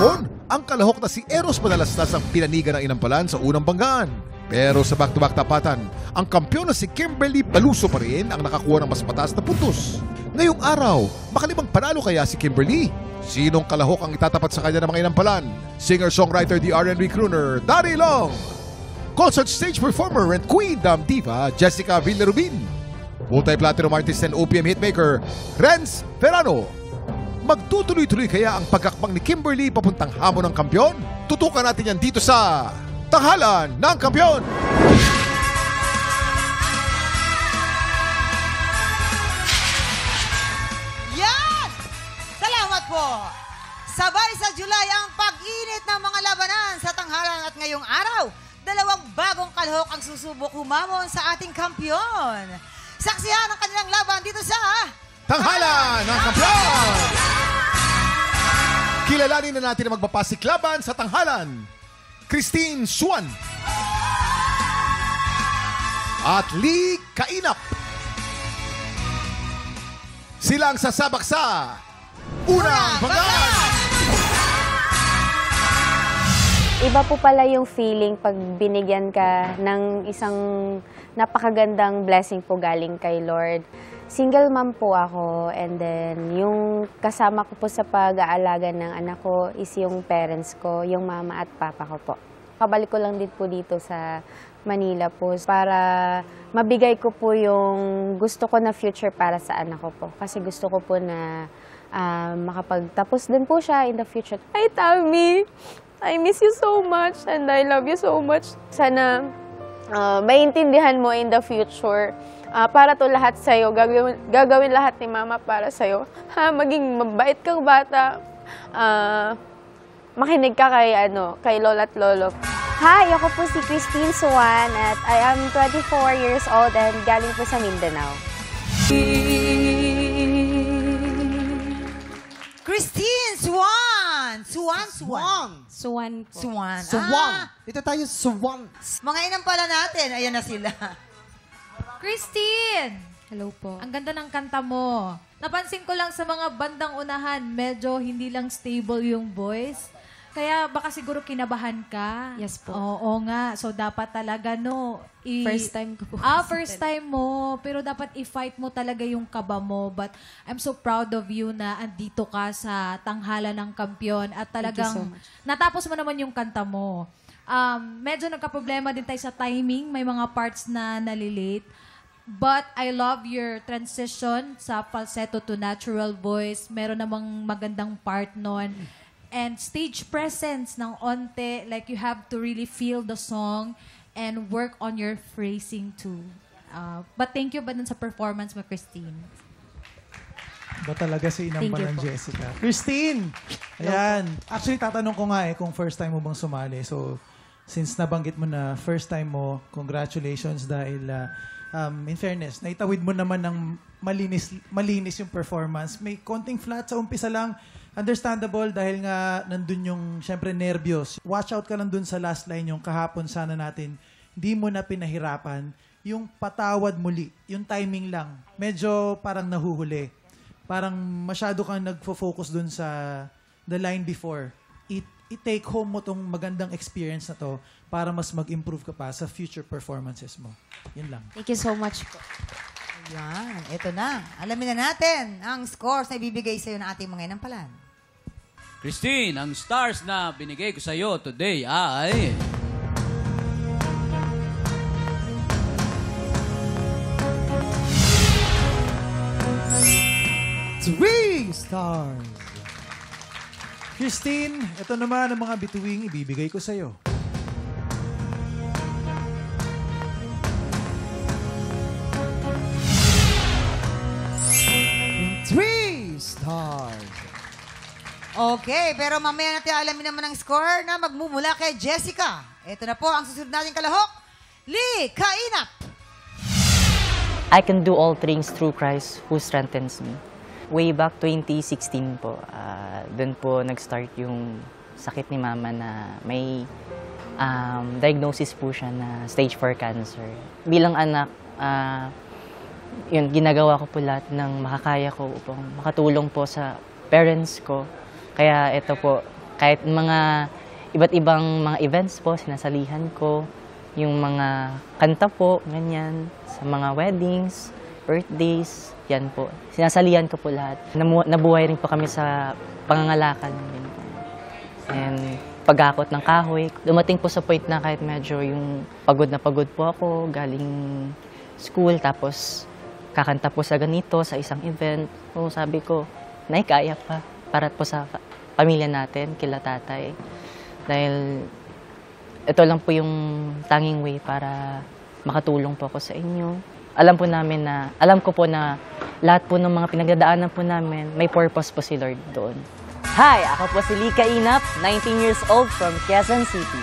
kahapon, ang kalahok na si Eros Manalastas ang pinanigan ng inampalan sa unang banggaan. Pero sa back-to-back tapatan, ang kampiyon na si Kimberly Baluso pa rin ang nakakuha ng mas mataas na puntos. Ngayong araw, makalibang panalo kaya si Kimberly? Sinong kalahok ang itatapat sa kanya ng mga inampalan? Singer-songwriter, the R&B crooner, Daddy Long. Concert stage performer and queen dam diva, Jessica Villarubin. Multi-platinum artist and OPM hitmaker, Renz Ferrano. Magtutuloy-tuloy kaya ang pagkakbang ni Kimberly papuntang hamon ng kampiyon? Tutukan natin yan dito sa Tanghalan ng Kampiyon! Yan! Salamat po! Sabay sa July ang pag-init ng mga labanan sa tanghalan at ngayong araw, dalawang bagong kalahok ang susubok humamon sa ating kampiyon. Saksihan ang kanilang laban dito sa Tanghalan ng Kampiyon! Kilalanin na natin ang magpapasiklaban sa tanghalan. Christine Suan at Lee Kainap. Silang sasabak sa unang banggaan. Iba po pala yung feeling pag binigyan ka ng isang napakagandang blessing po galing kay Lord. Single mom po ako, and then yung kasama ko po sa pag-aalaga ng anak ko is yung parents ko, yung mama at papa ko po. Kabalik ko lang din po dito sa Manila po para mabigay ko po yung gusto ko na future para sa anak ko po. Kasi gusto ko po na makapagtapos din po siya in the future. Hi, Tammy! I miss you so much and I love you so much. Sana maintindihan mo in the future. Para to lahat sa'yo. Gagawin lahat ni Mama para sa'yo. Maging mabait kang bata. Makinig ka kay Lola at Lolo. Hi, ako po si Christine Suan at I am 24 years old and galing po sa Mindanao. Christine Suan! Suan? Suwan po. Suwan. Suwang. Dito tayo, suwang. Mga inang pala natin, ayan na sila. Christine! Hello po. Ang ganda ng kanta mo. Napansin ko lang sa mga bandang unahan, medyo hindi lang stable yung voice. Kaya baka siguro kinabahan ka. Yes po. Oo nga. So dapat talaga, First time ko po. First time mo. Pero dapat i-fight mo talaga yung kaba mo. But I'm so proud of you na andito ka sa Tanghalan ng Kampiyon. At talagang so much. natapos mo naman yung kanta mo. Medyo nagka-problema din tayo sa timing. May mga parts na nalilate. But I love your transition sa falsetto to natural voice. Meron namang magandang part nun. And stage presence ng onte. Like you have to really feel the song and work on your phrasing too. But thank you ba dun sa performance mo, Christine? Ba talaga si Thank you inambalan po. Jessica? Christine! Ayan. Actually, tatanong ko nga kung first time mo bang sumali. So, since nabanggit mo na first time mo, congratulations dahil in fairness, naitawid mo naman ng malinis yung performance. May konting flat sa umpisa lang. Understandable dahil nga nandun yung, syempre, nervyos. Watch out ka lang dun sa last line yung kahapon sana natin. Hindi mo na pinahirapan yung patawad muli. Yung timing lang. Medyo parang nahuhuli. Parang masyado kang nagfo-focus dun sa the line before. I-take home mo tong magandang experience na to para mas mag-improve ka pa sa future performances mo. Yun lang. Thank you so much po. Yan, ito na. Alamin na natin ang scores na ibibigay sa'yo ng ating mga inampalan. Christine, ang stars na binigay ko sa iyo today ay... Three stars! Christine, ito naman ang mga bituing ibibigay ko sa'yo. Three stars! Okay, pero mamaya natin alamin naman ang score na magmumula kay Jessica. Ito na po ang susunod nating kalahok, Lee Kainap. I can do all things through Christ who strengthens me. Way back 2016 po, doon po nag-start yung sakit ni Mama na may diagnosis po siya na stage 4 cancer. Bilang anak, yun, ginagawa ko po lahat ng makakaya ko upang makatulong po sa parents ko. Kaya ito po, Kahit mga iba't ibang mga events po, sinasalihan ko. Yung mga kanta po, ganyan. Sa mga weddings, birthdays, yan po. Sinasalihan ko po lahat. Nabuhay rin po kami sa pangangalakan. Yan po. And paghakot ng kahoy. Dumating po sa point na kahit medyo yung pagod na pagod po ako, galing school, tapos kakanta po sa ganito, sa isang event. So sabi ko, kaya pa para po sa pamilya natin, kila tatay. Dahil ito lang po yung tanging way para makatulong po ako sa inyo. Alam ko po na lahat po ng mga pinagdadaanan po namin, may purpose po si Lord doon. Hi, ako po si Lika Inap, 19 years old from Quezon City.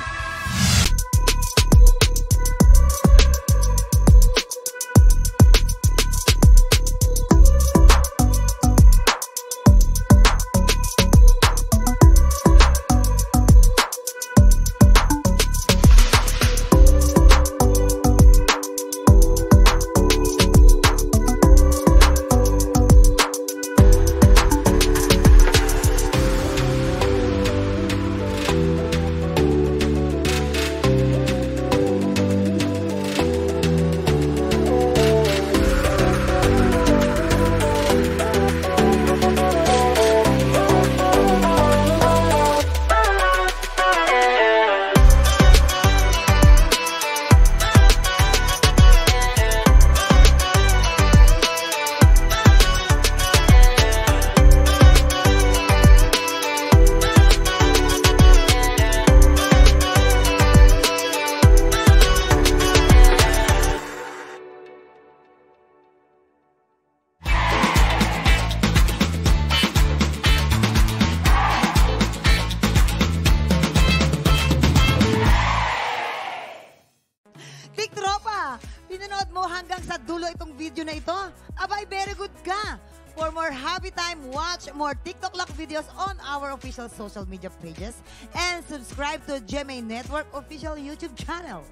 Big Tropa, pinanood mo hanggang sa dulo itong video na ito? Abay, very good ka! For more happy time, watch more TikTok Lock videos on our official social media pages and subscribe to GMA Network official YouTube channel.